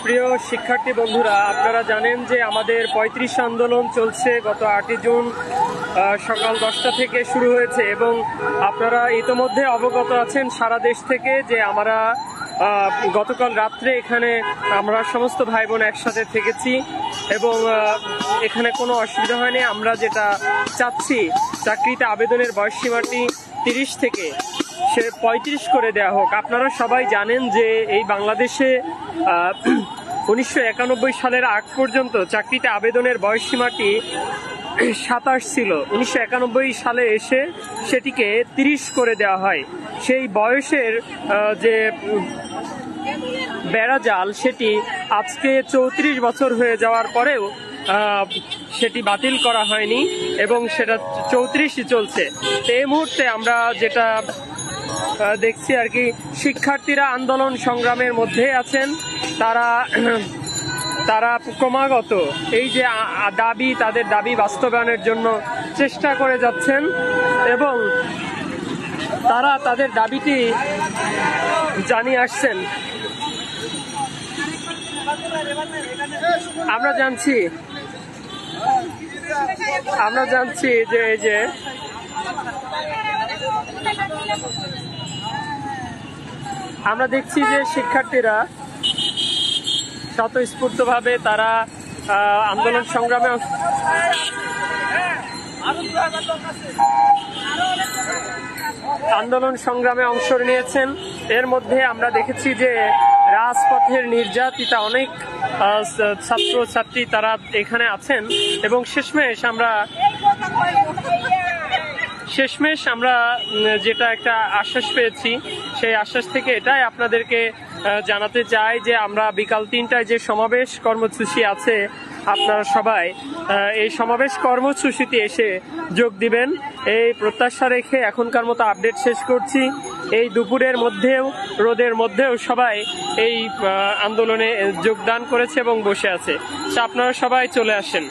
প্রিয় শিক্ষার্থী বন্ধুরা, আপনারা জানেন যে আমাদের ৩৫ আন্দোলন চলছে। গত ৮ই জুন সকাল 10টা থেকে শুরু হয়েছে এবং আপনারা ইতোমধ্যে অবগত আছেন সারা দেশ থেকে যে আমরা গতকাল রাত্রে এখানে আমরা সমস্ত ভাই বোন একসাথে থেকেছি এবং এখানে কোনো অসুবিধা হয়নি। আমরা যেটা চাচ্ছি, চাকরিতে আবেদনের বয়সসীমাটি 30 থেকে 35 করে দেওয়া হোক। আপনারা সবাই জানেন যে এই বাংলাদেশে 1991 সালের আগ পর্যন্ত চাকরিতে আবেদনের বয়সসীমাটি 27 ছিল। 1991 সালে এসে সেটিকে 30 করে দেওয়া হয়। সেই বয়সের যে বেড়াজাল সেটি আজকে 34 বছর হয়ে যাওয়ার পরেও সেটি বাতিল করা হয়নি এবং সেটা 34ই চলছে। তো এই মুহূর্তে আমরা যেটা দেখছি আর কি, শিক্ষার্থীরা আন্দোলন সংগ্রামের মধ্যে আছেন। তারা ক্রমাগত এই যে দাবি, তাদের দাবি বাস্তবায়নের জন্য চেষ্টা করে যাচ্ছেন এবং তারা তাদের দাবিটি জানিয়ে আসছেন। আমরা জানছি যে এই যে আমরা দেখছি যে শিক্ষার্থীরা স্বতঃস্ফূর্তভাবে তারা আন্দোলন সংগ্রামে অংশ নিয়েছেন। এর মধ্যে আমরা দেখেছি যে রাজপথের নির্যাতিতা অনেক ছাত্র ছাত্রী তারা এখানে আছেন এবং শেষমেশ আমরা যেটা একটা আশ্বাস পেয়েছি, সেই আশ্বাস থেকে এটাই আপনাদেরকে জানাতে চাই যে আমরা বিকাল 3টায় যে সমাবেশ কর্মসূচি আছে, আপনারা সবাই এই সমাবেশ কর্মসূচিতে এসে যোগ দিবেন এই প্রত্যাশা রেখে এখনকার মতো আপডেট শেষ করছি। এই দুপুরের মধ্যেও, রোদের মধ্যেও সবাই এই আন্দোলনে যোগদান করেছে এবং বসে আছে। আপনারা সবাই চলে আসেন।